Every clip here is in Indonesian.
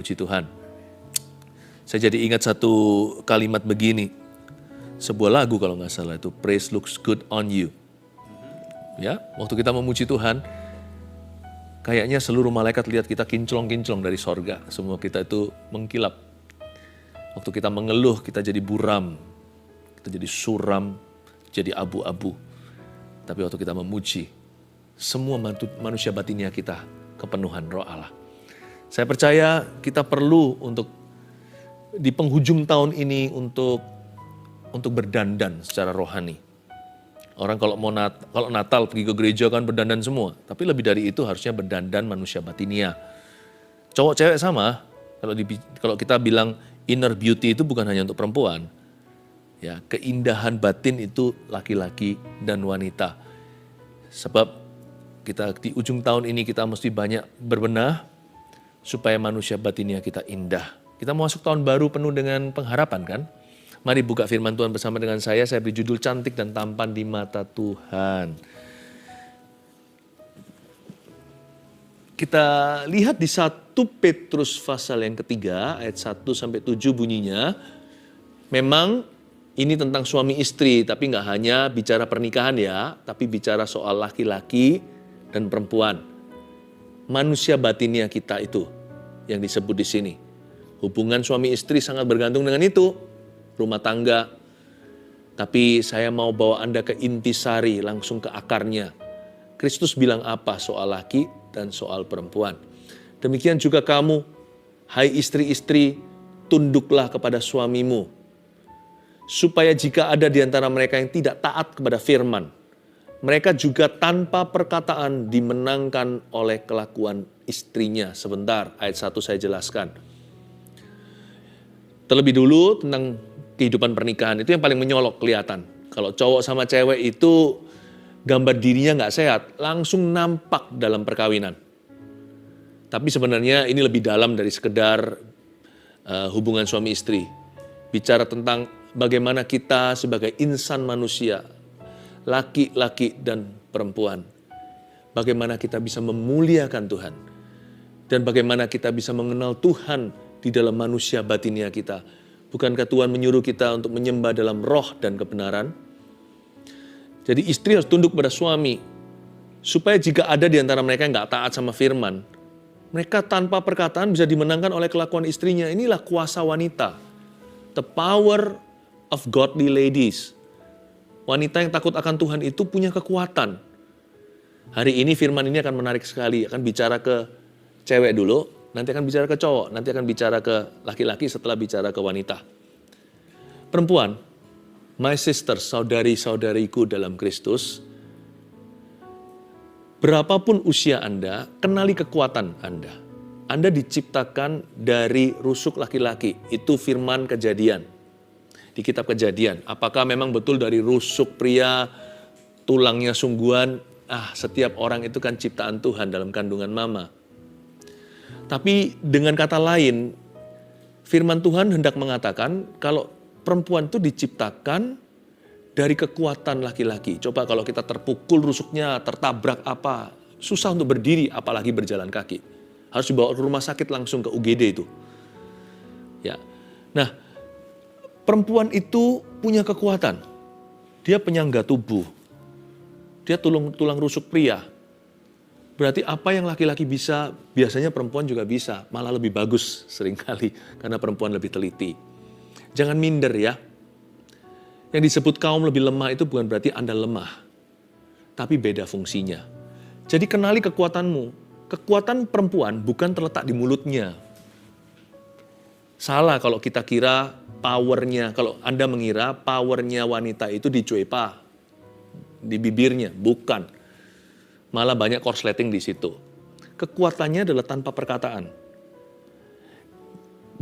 Puji Tuhan. Saya jadi ingat satu kalimat begini. Sebuah lagu kalau nggak salah itu, Praise looks good on you. Ya, waktu kita memuji Tuhan, kayaknya seluruh malaikat lihat kita kinclong-kinclong dari sorga. Semua kita itu mengkilap. Waktu kita mengeluh, kita jadi buram. Kita jadi suram, jadi abu-abu. Tapi waktu kita memuji, semua manusia batinnya kita kepenuhan roh Allah. Saya percaya kita perlu untuk di penghujung tahun ini untuk berdandan secara rohani. Orang kalau Natal pergi ke gereja kan berdandan semua, tapi lebih dari itu harusnya berdandan manusia batinia. Cowok cewek sama. Kalau kita bilang inner beauty itu bukan hanya untuk perempuan. Ya, keindahan batin itu laki-laki dan wanita. Sebab kita di ujung tahun ini kita mesti banyak berbenah supaya manusia batinnya kita indah. Kita mau masuk tahun baru penuh dengan pengharapan kan? Mari buka firman Tuhan bersama dengan saya beri judul Cantik dan Tampan di Mata Tuhan. Kita lihat di 1 Petrus pasal yang ketiga, ayat 1-7 bunyinya. Memang ini tentang suami istri, tapi nggak hanya bicara pernikahan ya, tapi bicara soal laki-laki dan perempuan. Manusia batinnya kita itu yang disebut di sini. Hubungan suami istri sangat bergantung dengan itu, rumah tangga. Tapi saya mau bawa Anda ke intisari, langsung ke akarnya. Kristus bilang apa soal laki dan soal perempuan. Demikian juga kamu, hai istri-istri, tunduklah kepada suamimu. Supaya jika ada di antara mereka yang tidak taat kepada firman, mereka juga tanpa perkataan dimenangkan oleh kelakuan istrinya. Sebentar, ayat 1 saya jelaskan. Terlebih dulu tentang kehidupan pernikahan, itu yang paling menyolok kelihatan. Kalau cowok sama cewek itu gambar dirinya nggak sehat, langsung nampak dalam perkawinan. Tapi sebenarnya ini lebih dalam dari sekedar hubungan suami istri. Bicara tentang bagaimana kita sebagai insan manusia, laki-laki dan perempuan. Bagaimana kita bisa memuliakan Tuhan. Dan bagaimana kita bisa mengenal Tuhan di dalam manusia batinnya kita. Bukankah Tuhan menyuruh kita untuk menyembah dalam roh dan kebenaran? Jadi istri harus tunduk pada suami. Supaya jika ada di antara mereka yang gak taat sama firman, mereka tanpa perkataan bisa dimenangkan oleh kelakuan istrinya. Inilah kuasa wanita. The power of godly ladies. Wanita yang takut akan Tuhan itu punya kekuatan. Hari ini firman ini akan menarik sekali. Akan bicara ke cewek dulu, nanti akan bicara ke cowok, nanti akan bicara ke laki-laki setelah bicara ke wanita. Perempuan, my sister, saudari-saudariku dalam Kristus, berapapun usia Anda, kenali kekuatan Anda. Anda diciptakan dari rusuk laki-laki, itu firman Kejadian. Di kitab Kejadian, apakah memang betul dari rusuk pria, tulangnya sungguhan, setiap orang itu kan ciptaan Tuhan dalam kandungan mama. Tapi dengan kata lain, firman Tuhan hendak mengatakan kalau perempuan itu diciptakan dari kekuatan laki-laki. Coba kalau kita terpukul rusuknya, tertabrak apa, susah untuk berdiri apalagi berjalan kaki. Harus dibawa ke rumah sakit langsung ke UGD itu. Ya. Nah, perempuan itu punya kekuatan. Dia penyangga tubuh. Dia tulang rusuk pria. Berarti apa yang laki-laki bisa, biasanya perempuan juga bisa. Malah lebih bagus seringkali, karena perempuan lebih teliti. Jangan minder ya. Yang disebut kaum lebih lemah itu bukan berarti Anda lemah. Tapi beda fungsinya. Jadi kenali kekuatanmu. Kekuatan perempuan bukan terletak di mulutnya. Salah kalau kita kira powernya, kalau Anda mengira powernya wanita itu di cuepa, di bibirnya. Bukan. Malah banyak korsleting di situ. Kekuatannya adalah tanpa perkataan.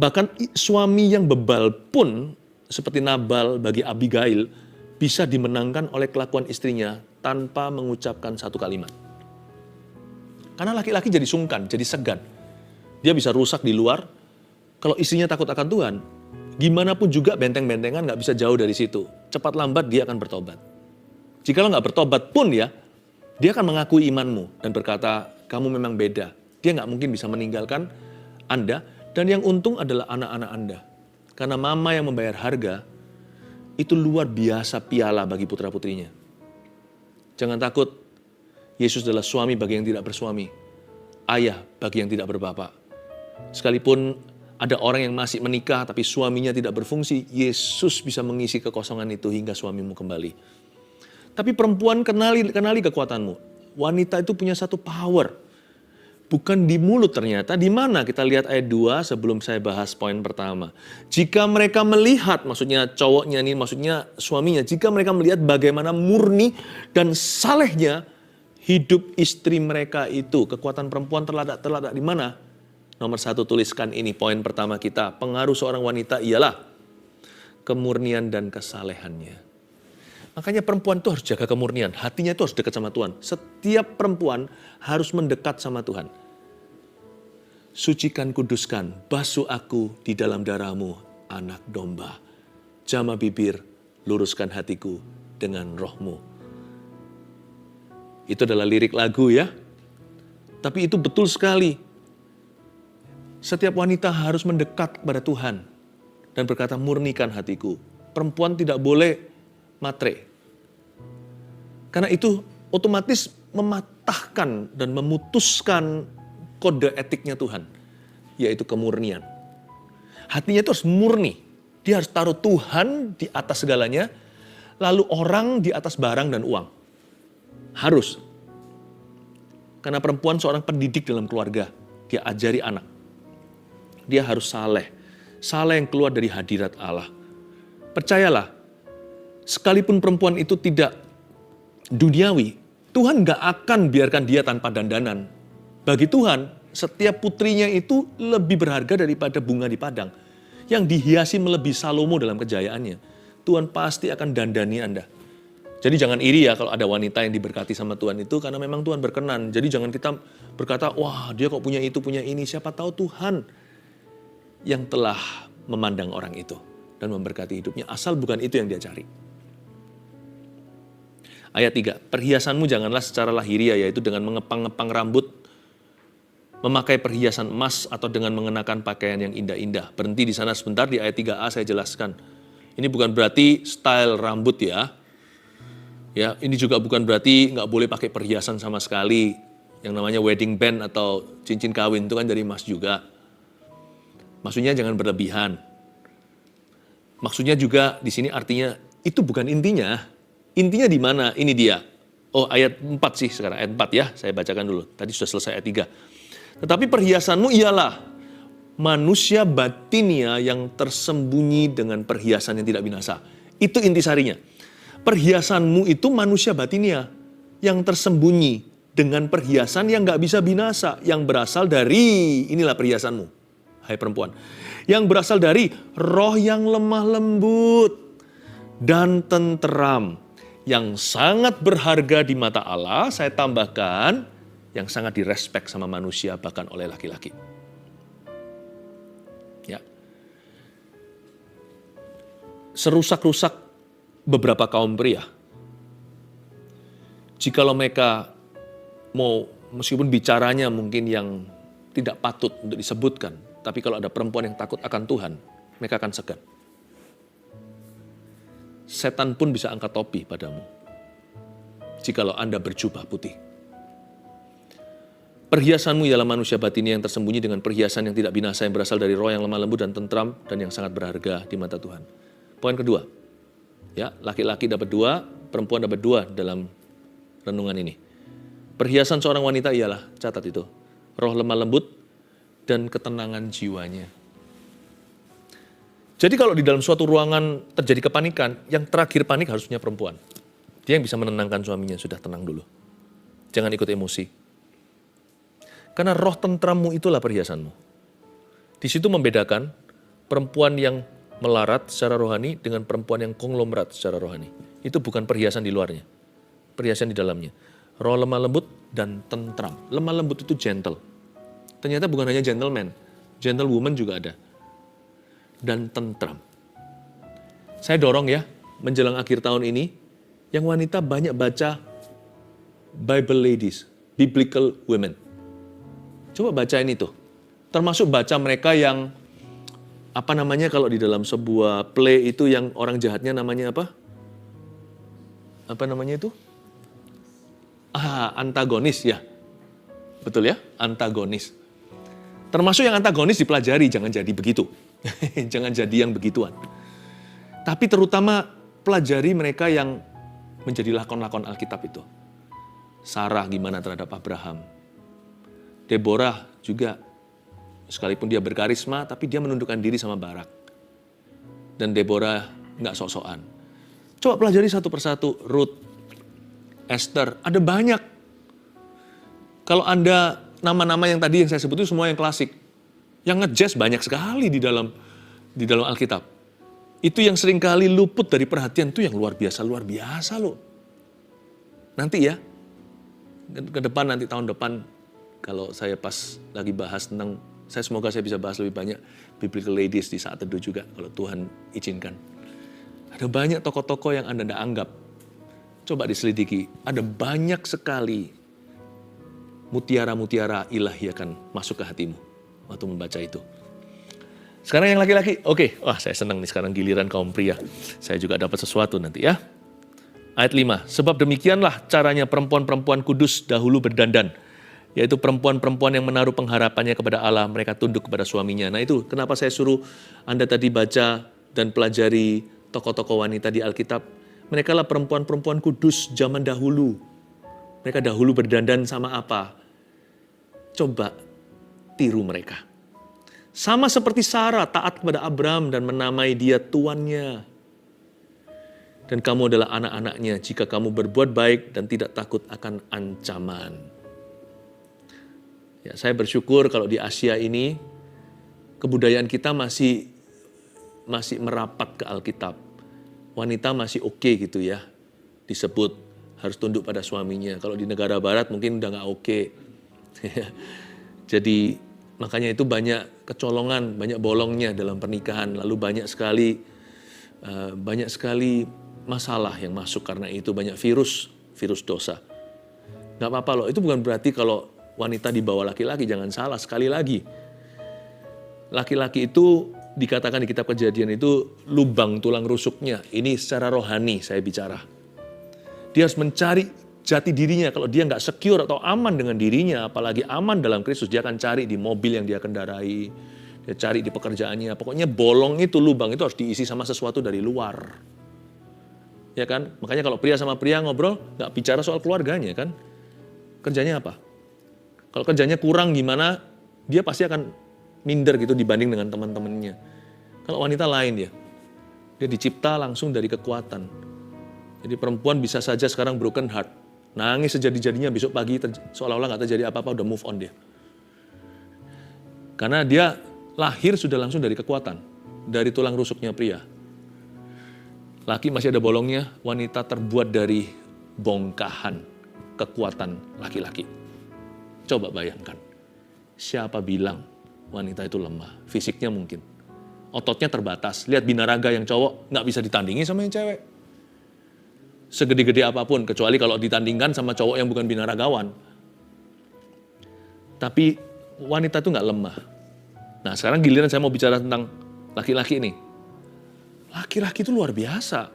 Bahkan suami yang bebal pun, seperti Nabal bagi Abigail, bisa dimenangkan oleh kelakuan istrinya tanpa mengucapkan satu kalimat. Karena laki-laki jadi sungkan, jadi segan. Dia bisa rusak di luar. Kalau istrinya takut akan Tuhan, gimana pun juga benteng-bentengan gak bisa jauh dari situ. Cepat lambat dia akan bertobat. Jikalau gak bertobat pun ya, dia akan mengakui imanmu dan berkata, kamu memang beda. Dia nggak mungkin bisa meninggalkan Anda Dan yang untung adalah anak-anak Anda. Karena mama yang membayar harga, itu luar biasa piala bagi putra-putrinya. Jangan takut, Yesus adalah suami bagi yang tidak bersuami. Ayah bagi yang tidak berbapak. Sekalipun ada orang yang masih menikah tapi suaminya tidak berfungsi, Yesus bisa mengisi kekosongan itu hingga suamimu kembali. Tapi perempuan, kenali kekuatanmu. Wanita itu punya satu power. Bukan di mulut ternyata, di mana kita lihat ayat 2 sebelum saya bahas poin pertama. Jika mereka melihat, maksudnya cowoknya ini, maksudnya suaminya, jika mereka melihat bagaimana murni dan salehnya hidup istri mereka itu. Kekuatan perempuan terletak di mana? Nomor 1 tuliskan ini, poin pertama kita. Pengaruh seorang wanita ialah kemurnian dan kesalehannya. Makanya perempuan itu harus jaga kemurnian. Hatinya itu harus dekat sama Tuhan. Setiap perempuan harus mendekat sama Tuhan. Sucikan, kuduskan, basuh aku di dalam darah-Mu, anak domba. Jama bibir, luruskan hatiku dengan roh-Mu. Itu adalah lirik lagu ya. Tapi itu betul sekali. Setiap wanita harus mendekat kepada Tuhan. Dan berkata, murnikan hatiku. Perempuan tidak boleh matre. Karena itu otomatis mematahkan dan memutuskan kode etiknya Tuhan. Yaitu kemurnian. Hatinya itu harus murni. Dia harus taruh Tuhan di atas segalanya. Lalu orang di atas barang dan uang. Harus. Karena perempuan seorang pendidik dalam keluarga. Dia ajari anak. Dia harus saleh. Saleh yang keluar dari hadirat Allah. Percayalah, sekalipun perempuan itu tidak duniawi, Tuhan gak akan biarkan dia tanpa dandanan. Bagi Tuhan, setiap putrinya itu lebih berharga daripada bunga di padang. Yang dihiasi melebihi Salomo dalam kejayaannya. Tuhan pasti akan dandani Anda. Jadi jangan iri ya kalau ada wanita yang diberkati sama Tuhan itu, karena memang Tuhan berkenan. Jadi jangan kita berkata, wah dia kok punya itu, punya ini. Siapa tahu Tuhan yang telah memandang orang itu dan memberkati hidupnya. Asal bukan itu yang dia cari. Ayat 3, perhiasanmu janganlah secara lahiriah, yaitu dengan mengepang-ngepang rambut, memakai perhiasan emas, atau dengan mengenakan pakaian yang indah-indah. Berhenti di sana sebentar, di ayat 3a saya jelaskan. Ini bukan berarti style rambut ya. Ya, ini juga bukan berarti nggak boleh pakai perhiasan sama sekali. Yang namanya wedding band atau cincin kawin itu kan dari emas juga. Maksudnya jangan berlebihan. Maksudnya juga di sini artinya itu bukan intinya. Intinya di mana? Ini dia. Oh, ayat 4 sih sekarang. Ayat 4 ya, saya bacakan dulu. Tadi sudah selesai ayat 3. Tetapi perhiasanmu ialah manusia batinia yang tersembunyi dengan perhiasan yang tidak binasa. Itu intisarinya. Perhiasanmu itu manusia batinia yang tersembunyi dengan perhiasan yang gak bisa binasa. Yang berasal dari, inilah perhiasanmu, hai perempuan. Yang berasal dari roh yang lemah lembut dan tenteram. Yang sangat berharga di mata Allah, saya tambahkan, yang sangat direspek sama manusia bahkan oleh laki-laki. Ya. Serusak-rusak beberapa kaum pria. Jikalau mereka mau, meskipun bicaranya mungkin yang tidak patut untuk disebutkan, tapi kalau ada perempuan yang takut akan Tuhan, mereka akan segan. Setan pun bisa angkat topi padamu, jikalau Anda berjubah putih. Perhiasanmu ialah manusia batinnya yang tersembunyi dengan perhiasan yang tidak binasa, yang berasal dari roh yang lemah lembut dan tentram, dan yang sangat berharga di mata Tuhan. Poin kedua, ya, laki-laki dapat 2, perempuan dapat 2 dalam renungan ini. Perhiasan seorang wanita ialah, catat itu, roh lemah lembut dan ketenangan jiwanya. Jadi kalau di dalam suatu ruangan terjadi kepanikan, yang terakhir panik harusnya perempuan. Dia yang bisa menenangkan suaminya, sudah tenang dulu. Jangan ikut emosi. Karena roh tentrammu itulah perhiasanmu. Di situ membedakan perempuan yang melarat secara rohani dengan perempuan yang konglomerat secara rohani. Itu bukan perhiasan di luarnya, perhiasan di dalamnya. Roh lemah lembut dan tentram. Lemah lembut itu gentle. Ternyata bukan hanya gentleman, gentlewoman juga ada. Dan tentram. Saya dorong ya, menjelang akhir tahun ini, yang wanita banyak baca Bible Ladies, Biblical Women. Coba bacain itu. Termasuk baca mereka yang, apa namanya kalau di dalam sebuah play itu yang orang jahatnya namanya apa? Apa namanya itu? Antagonis ya. Betul ya? Antagonis. Termasuk yang antagonis dipelajari, jangan jadi begitu. Jangan jadi yang begituan. Tapi terutama pelajari mereka yang menjadi lakon-lakon Alkitab itu. Sarah gimana terhadap Abraham. Deborah juga, sekalipun dia berkarisma, tapi dia menundukkan diri sama Barak. Dan Deborah nggak sok-sokan. Coba pelajari satu persatu, Ruth, Esther, ada banyak. Kalau Anda, nama-nama yang tadi yang saya sebut itu semua yang klasik. Yang ngejazz banyak sekali di dalam Alkitab. Itu yang seringkali luput dari perhatian, itu yang luar biasa loh. Nanti ya, ke depan nanti tahun depan, kalau saya pas lagi bahas tentang, semoga saya bisa bahas lebih banyak biblical ladies di saat teduh juga, kalau Tuhan izinkan. Ada banyak tokoh-tokoh yang Anda tidak anggap. Coba diselidiki, ada banyak sekali mutiara-mutiara ilahi akan masuk ke hatimu waktu membaca itu. Sekarang yang laki-laki, oke. Wah, saya senang nih sekarang giliran kaum pria. Saya juga dapat sesuatu nanti ya. Ayat 5, sebab demikianlah caranya perempuan-perempuan kudus dahulu berdandan. Yaitu perempuan-perempuan yang menaruh pengharapannya kepada Allah, mereka tunduk kepada suaminya. Nah itu kenapa saya suruh Anda tadi baca dan pelajari tokoh-tokoh wanita di Alkitab. Mereka lah perempuan-perempuan kudus zaman dahulu. Mereka dahulu berdandan sama apa? Coba tiru mereka. Sama seperti Sarah taat kepada Abraham dan menamai dia tuannya. Dan kamu adalah anak-anaknya jika kamu berbuat baik dan tidak takut akan ancaman. Ya, saya bersyukur kalau di Asia ini kebudayaan kita masih merapat ke Alkitab. Wanita masih oke gitu ya, disebut harus tunduk pada suaminya. Kalau di negara barat mungkin udah nggak oke. Jadi makanya itu banyak kecolongan, banyak bolongnya dalam pernikahan. Lalu banyak sekali masalah yang masuk karena itu, banyak virus dosa. Nggak apa-apa loh, itu bukan berarti kalau wanita dibawa laki-laki, jangan salah. Sekali lagi, laki-laki itu dikatakan di kitab Kejadian itu lubang tulang rusuknya. Ini secara rohani saya bicara. Dia harus mencari jati dirinya. Kalau dia nggak secure atau aman dengan dirinya, apalagi aman dalam Kristus, dia akan cari di mobil yang dia kendarai, dia cari di pekerjaannya. Pokoknya bolong itu, lubang itu harus diisi sama sesuatu dari luar. Ya kan? Makanya kalau pria sama pria ngobrol, nggak bicara soal keluarganya kan. Kerjanya apa? Kalau kerjanya kurang gimana, dia pasti akan minder gitu dibanding dengan teman-temannya. Kalau wanita lain dia dicipta langsung dari kekuatan. Jadi perempuan bisa saja sekarang broken heart. Nangis sejadi-jadinya, besok pagi seolah-olah nggak terjadi apa-apa, udah move on dia. Karena dia lahir sudah langsung dari kekuatan, dari tulang rusuknya pria. Laki masih ada bolongnya, wanita terbuat dari bongkahan kekuatan laki-laki. Coba bayangkan, siapa bilang wanita itu lemah? Fisiknya mungkin, ototnya terbatas. Lihat binaraga yang cowok nggak bisa ditandingi sama yang cewek. Segede-gede apapun, kecuali kalau ditandingkan sama cowok yang bukan binaragawan. Tapi wanita itu nggak lemah. Nah sekarang giliran saya mau bicara tentang laki-laki ini. Laki-laki itu luar biasa.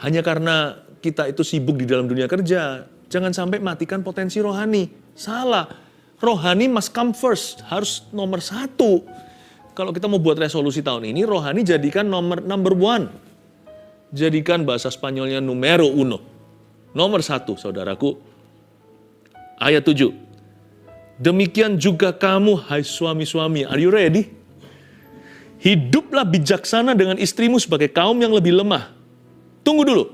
Hanya karena kita itu sibuk di dalam dunia kerja, jangan sampai matikan potensi rohani. Salah. Rohani must come first, harus nomor 1. Kalau kita mau buat resolusi tahun ini, rohani jadikan number 1. Jadikan bahasa Spanyolnya numero 1. Nomor 1, saudaraku. Ayat 7. Demikian juga kamu, hai suami-suami. Are you ready? Hiduplah bijaksana dengan istrimu sebagai kaum yang lebih lemah. Tunggu dulu.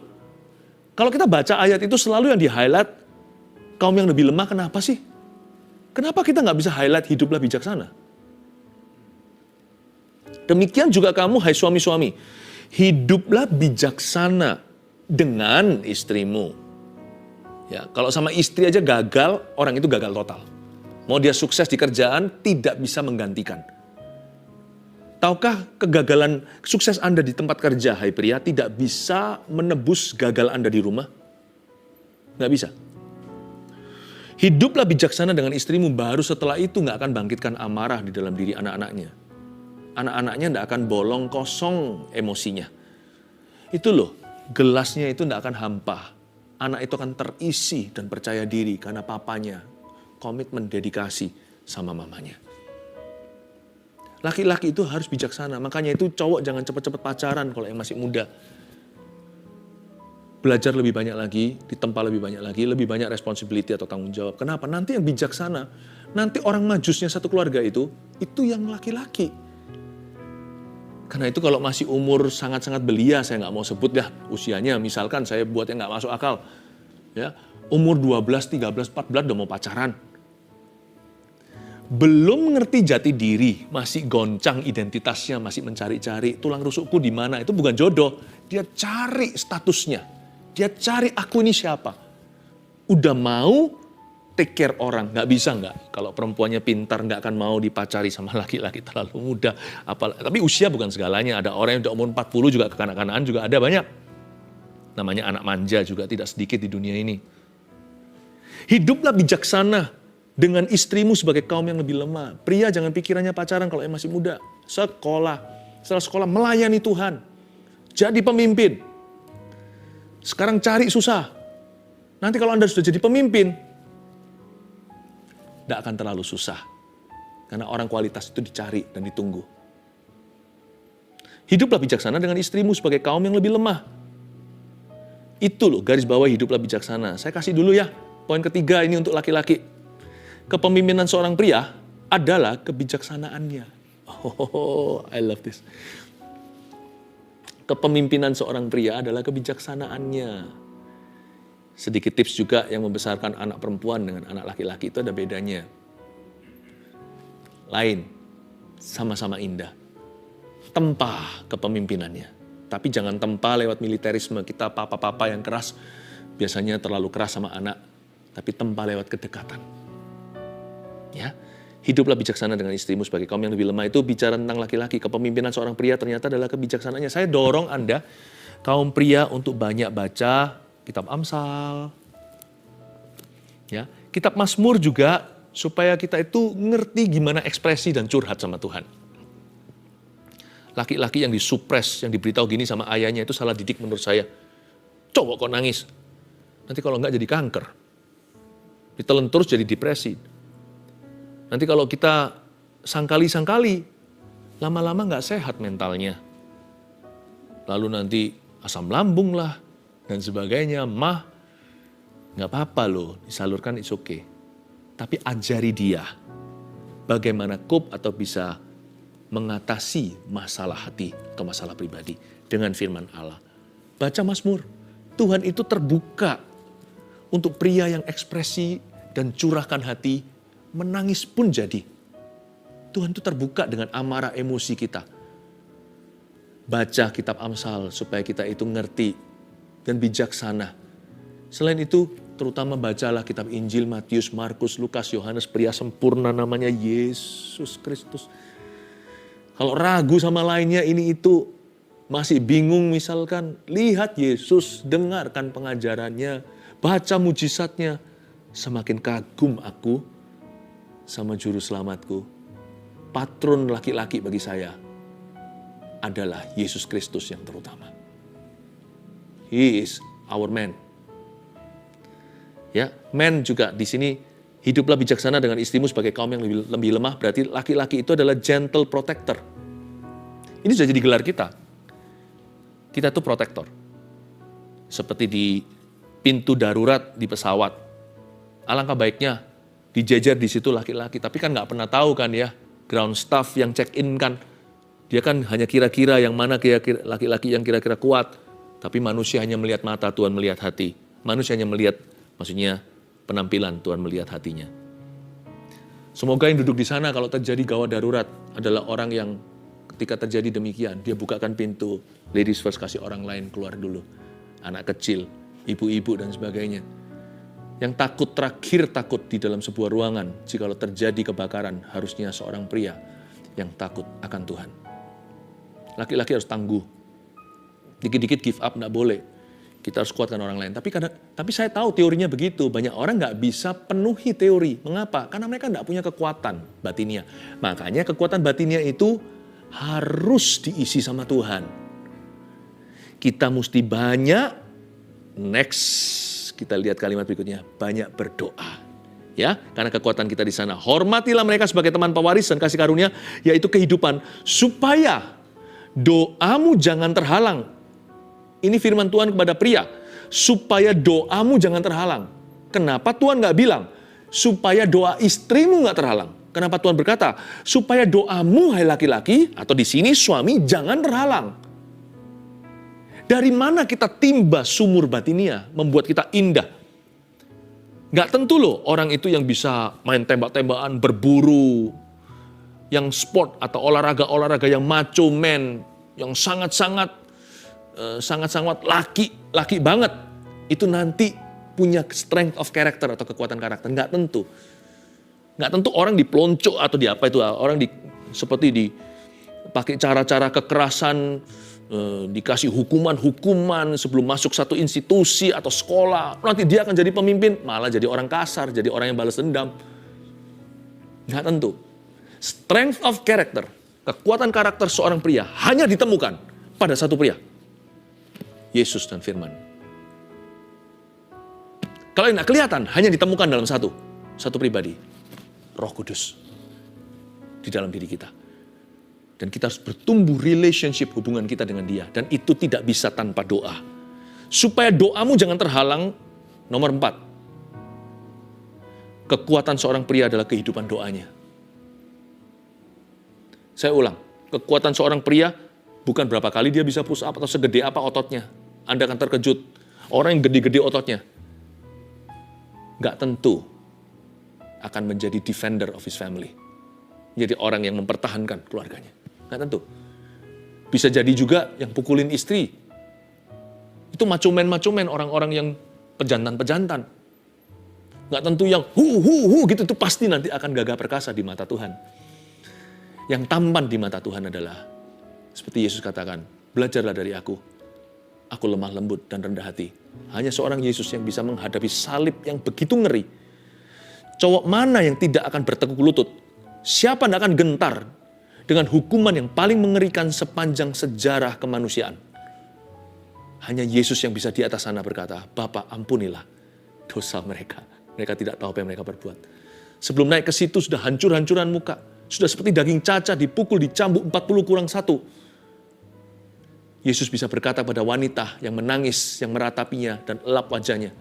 Kalau kita baca ayat itu selalu yang di-highlight kaum yang lebih lemah, kenapa sih? Kenapa kita nggak bisa highlight hiduplah bijaksana? Demikian juga kamu, hai suami-suami. Hiduplah bijaksana dengan istrimu. Ya, kalau sama istri aja gagal, orang itu gagal total. Mau dia sukses di kerjaan, tidak bisa menggantikan. Tahukah kegagalan sukses Anda di tempat kerja, hai pria, tidak bisa menebus gagal Anda di rumah? Nggak bisa. Hiduplah bijaksana dengan istrimu, baru setelah itu nggak akan bangkitkan amarah di dalam diri anak-anaknya. Anak-anaknya nggak akan bolong kosong emosinya. Itu loh, gelasnya itu nggak akan hampa. Anak itu akan terisi dan percaya diri karena papanya komitmen dedikasi sama mamanya. Laki-laki itu harus bijaksana, makanya itu cowok jangan cepat-cepat pacaran kalau yang masih muda. Belajar lebih banyak lagi, ditempa lebih banyak responsibility atau tanggung jawab. Kenapa? Nanti yang bijaksana, nanti orang majusnya satu keluarga itu yang laki-laki. Karena itu kalau masih umur sangat-sangat belia, saya nggak mau sebut dah usianya, misalkan saya buat yang nggak masuk akal. Ya, umur 12, 13, 14 udah mau pacaran. Belum mengerti jati diri, masih goncang identitasnya, masih mencari-cari tulang rusukku di mana, itu bukan jodoh. Dia cari statusnya. Dia cari aku ini siapa. Udah mau take care orang, nggak bisa nggak. Kalau perempuannya pintar nggak akan mau dipacari sama laki-laki terlalu muda. Tapi usia bukan segalanya. Ada orang yang udah umur 40 juga kekanak-kanakan juga ada banyak. Namanya anak manja juga tidak sedikit di dunia ini. Hiduplah bijaksana dengan istrimu sebagai kaum yang lebih lemah. Pria jangan pikirannya pacaran kalau yang masih muda. Setelah sekolah melayani Tuhan. Jadi pemimpin. Sekarang cari susah. Nanti kalau Anda sudah jadi pemimpin, tidak akan terlalu susah. Karena orang kualitas itu dicari dan ditunggu. Hiduplah bijaksana dengan istrimu sebagai kaum yang lebih lemah. Itu loh, garis bawah hiduplah bijaksana. Saya kasih dulu ya, poin ketiga ini untuk laki-laki. Kepemimpinan seorang pria adalah kebijaksanaannya. Oh, I love this. Kepemimpinan seorang pria adalah kebijaksanaannya. Sedikit tips juga yang membesarkan anak perempuan dengan anak laki-laki itu ada bedanya. Lain, sama-sama indah. Tempa kepemimpinannya. Tapi jangan tempa lewat militerisme. Kita papa-papa yang keras, biasanya terlalu keras sama anak. Tapi tempa lewat kedekatan. Ya. Hiduplah bijaksana dengan istrimu sebagai kaum yang lebih lemah. Itu bicara tentang laki-laki. Kepemimpinan seorang pria ternyata adalah kebijaksanaannya. Saya dorong Anda, kaum pria, untuk banyak baca kitab Amsal. Ya, kitab Mazmur juga, supaya kita itu ngerti gimana ekspresi dan curhat sama Tuhan. Laki-laki yang disupres, yang diberitahu gini sama ayahnya itu salah didik menurut saya. Cowok kok nangis. Nanti kalau enggak jadi kanker. Ditelan terus jadi depresi. Nanti kalau kita sangkali-sangkali, lama-lama nggak sehat mentalnya. Lalu nanti asam lambung lah, dan sebagainya. Nggak apa-apa loh, disalurkan it's okay. Tapi ajari dia bagaimana cope atau bisa mengatasi masalah hati atau masalah pribadi dengan firman Allah. Baca Mazmur, Tuhan itu terbuka untuk pria yang ekspresi dan curahkan hati. Menangis pun jadi. Tuhan itu terbuka dengan amarah emosi kita. Baca kitab Amsal supaya kita itu ngerti dan bijaksana. Selain itu, terutama bacalah kitab Injil, Matius, Markus, Lukas, Yohanes, pria sempurna namanya Yesus Kristus. Kalau ragu sama lainnya ini itu, masih bingung misalkan, lihat Yesus, dengarkan pengajarannya, baca mujizatnya. Semakin kagum aku sama juru selamatku. Patron laki-laki bagi saya adalah Yesus Kristus yang terutama. He is our man. Ya, man juga di sini, hiduplah bijaksana dengan istrimu sebagai kaum yang lebih lemah, berarti laki-laki itu adalah gentle protector. Ini sudah jadi gelar kita. Kita tuh protector. Seperti di pintu darurat di pesawat. Alangkah baiknya dijejer di situ laki-laki, tapi kan nggak pernah tahu kan ya, ground staff yang check-in kan, dia kan hanya kira-kira yang mana kira-kira laki-laki yang kira-kira kuat, tapi manusia hanya melihat mata, Tuhan melihat hati. Manusia hanya melihat, maksudnya penampilan, Tuhan melihat hatinya. Semoga yang duduk di sana kalau terjadi gawat darurat adalah orang yang ketika terjadi demikian, dia bukakan pintu, ladies first, kasih orang lain keluar dulu. Anak kecil, ibu-ibu dan sebagainya. Yang terakhir takut di dalam sebuah ruangan, jikalau terjadi kebakaran, harusnya seorang pria yang takut akan Tuhan. Laki-laki harus tangguh. Dikit-dikit give up, enggak boleh. Kita harus kuatkan orang lain. Tapi saya tahu teorinya begitu. Banyak orang nggak bisa penuhi teori. Mengapa? Karena mereka nggak punya kekuatan batinia. Makanya kekuatan batinia itu harus diisi sama Tuhan. Kita mesti banyak, next kita lihat kalimat berikutnya, banyak berdoa. Ya, karena kekuatan kita di sana. Hormatilah mereka sebagai teman pewaris dan kasih karunia, yaitu kehidupan, supaya doamu jangan terhalang. Ini firman Tuhan kepada pria, supaya doamu jangan terhalang. Kenapa Tuhan nggak bilang, supaya doa istrimu nggak terhalang? Kenapa Tuhan berkata, supaya doamu hai laki-laki, atau di sini suami, jangan terhalang. Dari mana kita timba sumur batinia, membuat kita indah? Nggak tentu loh orang itu yang bisa main tembak-tembakan, berburu, yang sport atau olahraga-olahraga yang macho man, yang sangat-sangat laki banget, itu nanti punya strength of character atau kekuatan karakter. Nggak tentu orang dipelonco atau di apa itu, orang seperti dipakai cara-cara kekerasan, dikasih hukuman sebelum masuk satu institusi atau sekolah, nanti dia akan jadi pemimpin, malah jadi orang kasar, jadi orang yang balas dendam. Nggak tentu. Strength of character, kekuatan karakter seorang pria hanya ditemukan pada satu pria, Yesus dan Firman. Kalau yang nggak kelihatan, hanya ditemukan dalam satu pribadi, Roh Kudus di dalam diri kita. Dan kita harus bertumbuh relationship hubungan kita dengan Dia. Dan itu tidak bisa tanpa doa. Supaya doamu jangan terhalang, nomor 4. Kekuatan seorang pria adalah kehidupan doanya. Saya ulang, kekuatan seorang pria bukan berapa kali dia bisa push up atau segede apa ototnya. Anda akan terkejut. Orang yang gede-gede ototnya, nggak tentu akan menjadi defender of his family. Jadi orang yang mempertahankan keluarganya. Nggak tentu. Bisa jadi juga yang pukulin istri. Itu macumen, orang-orang yang pejantan. Nggak tentu yang hu gitu, itu pasti nanti akan gagah perkasa di mata Tuhan. Yang tampan di mata Tuhan adalah, seperti Yesus katakan, belajarlah dari aku lemah lembut dan rendah hati. Hanya seorang Yesus yang bisa menghadapi salib yang begitu ngeri. Cowok mana yang tidak akan bertekuk lutut? Siapa yang akan gentar dengan hukuman yang paling mengerikan sepanjang sejarah kemanusiaan? Hanya Yesus yang bisa di atas sana berkata, Bapa ampunilah dosa mereka. Mereka tidak tahu apa yang mereka perbuat. Sebelum naik ke situ sudah hancur-hancuran muka. Sudah seperti daging caca, dipukul, dicambuk 40+1. Yesus bisa berkata pada wanita yang menangis, yang meratapinya dan elap wajahnya.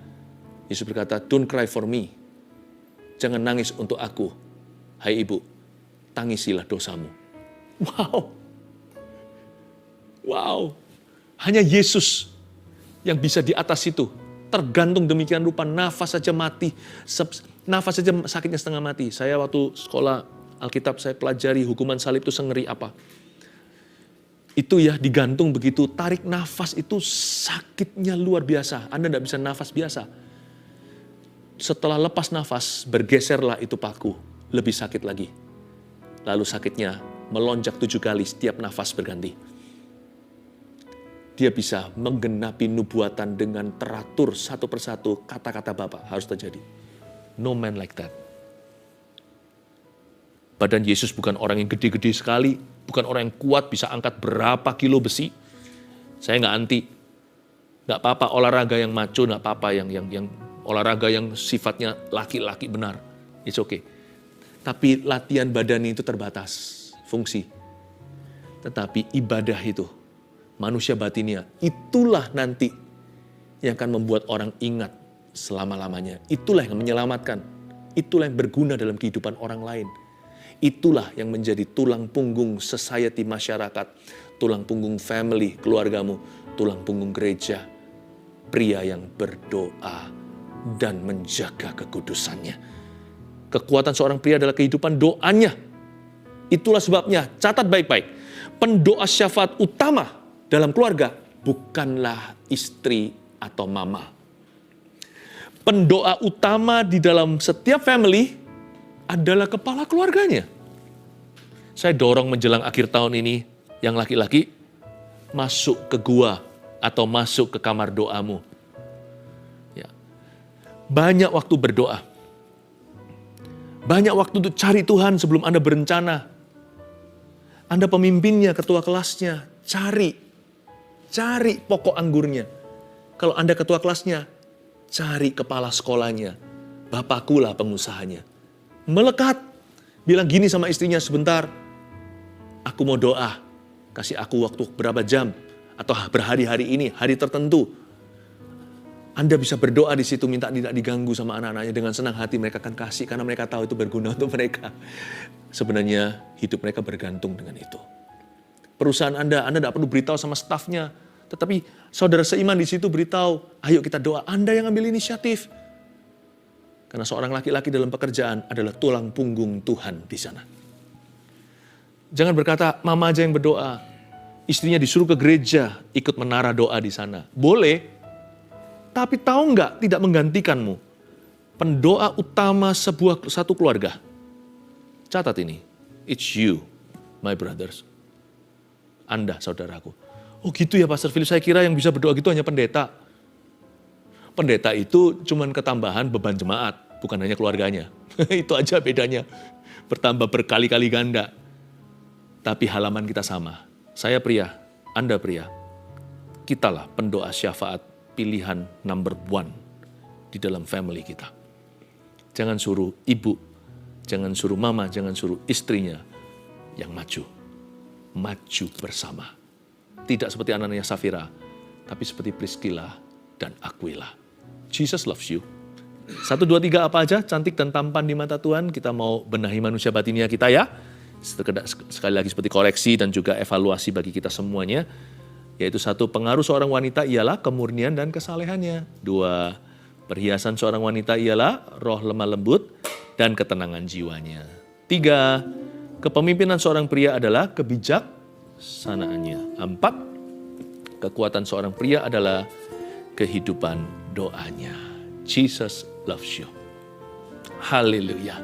Yesus berkata, don't cry for me. Jangan nangis untuk aku. Hai ibu, tangisilah dosamu. Wow. Hanya Yesus yang bisa di atas itu. Tergantung demikian rupa, nafas saja mati. Nafas saja sakitnya setengah mati. Saya waktu sekolah Alkitab, saya pelajari hukuman salib itu sengeri apa. Itu ya digantung begitu, tarik nafas itu sakitnya luar biasa. Anda tidak bisa nafas biasa. Setelah lepas nafas, bergeserlah itu paku. Lebih sakit lagi. Lalu sakitnya melonjak 7 kali setiap nafas berganti. Dia bisa menggenapi nubuatan dengan teratur satu persatu kata-kata Bapa harus terjadi. No man like that. Badan Yesus bukan orang yang gede-gede sekali, bukan orang yang kuat bisa angkat berapa kilo besi. Saya nggak anti, nggak apa-apa olahraga yang maco, nggak apa-apa yang olahraga yang sifatnya laki-laki benar, it's okay. Tapi latihan badan itu terbatas fungsi. Tetapi ibadah itu, manusia batinnya, itulah nanti yang akan membuat orang ingat selama-lamanya. Itulah yang menyelamatkan, itulah yang berguna dalam kehidupan orang lain. Itulah yang menjadi tulang punggung society masyarakat, tulang punggung family, keluargamu, tulang punggung gereja. Pria yang berdoa dan menjaga kekudusannya. Kekuatan seorang pria adalah kehidupan doanya. Itulah sebabnya, catat baik-baik. Pendoa syafaat utama dalam keluarga bukanlah istri atau mama. Pendoa utama di dalam setiap family adalah kepala keluarganya. Saya dorong menjelang akhir tahun ini, yang laki-laki masuk ke gua atau masuk ke kamar doamu. banyak waktu berdoa. Banyak waktu untuk cari Tuhan sebelum Anda berencana. Anda pemimpinnya, ketua kelasnya, cari pokok anggurnya. Kalau Anda ketua kelasnya, cari kepala sekolahnya. Bapakkulah pengusahanya. Melekat, bilang gini sama istrinya, sebentar, aku mau doa. Kasih aku waktu berapa jam, atau berhari-hari ini, hari tertentu. Anda bisa berdoa di situ, minta tidak diganggu sama anak-anaknya. Dengan senang hati mereka akan kasih, karena mereka tahu itu berguna untuk mereka. Sebenarnya hidup mereka bergantung dengan itu. Perusahaan Anda tidak perlu beritahu sama stafnya. Tetapi saudara seiman di situ beritahu, ayo kita doa. Anda yang ambil inisiatif. Karena seorang laki-laki dalam pekerjaan adalah tulang punggung Tuhan di sana. Jangan berkata, mama aja yang berdoa. Istrinya disuruh ke gereja, ikut menara doa di sana. Boleh. Tapi tahu nggak, tidak menggantikanmu. Pendoa utama satu keluarga. Catat ini. It's you, my brothers. Anda, saudaraku. Oh gitu ya Pastor Philip, saya kira yang bisa berdoa gitu hanya pendeta. Pendeta itu cuman ketambahan beban jemaat, bukan hanya keluarganya. Itu aja bedanya. Bertambah berkali-kali ganda. Tapi halaman kita sama. Saya pria, Anda pria. Kitalah pendoa syafaat. Pilihan number 1 di dalam family kita. Jangan suruh ibu, jangan suruh mama, jangan suruh istrinya yang maju. Maju bersama. Tidak seperti anaknya Safira, tapi seperti Priscilla dan Aquila. Jesus loves you. 1, 2, 3 apa aja cantik dan tampan di mata Tuhan. Kita mau benahi manusia batinia kita ya. Sekali lagi seperti koreksi dan juga evaluasi bagi kita semuanya. Yaitu 1, pengaruh seorang wanita ialah kemurnian dan kesalehannya. 2, perhiasan seorang wanita ialah roh lemah lembut dan ketenangan jiwanya. 3, kepemimpinan seorang pria adalah kebijaksanaannya. 4, kekuatan seorang pria adalah kehidupan doanya. Jesus loves you. Haleluya.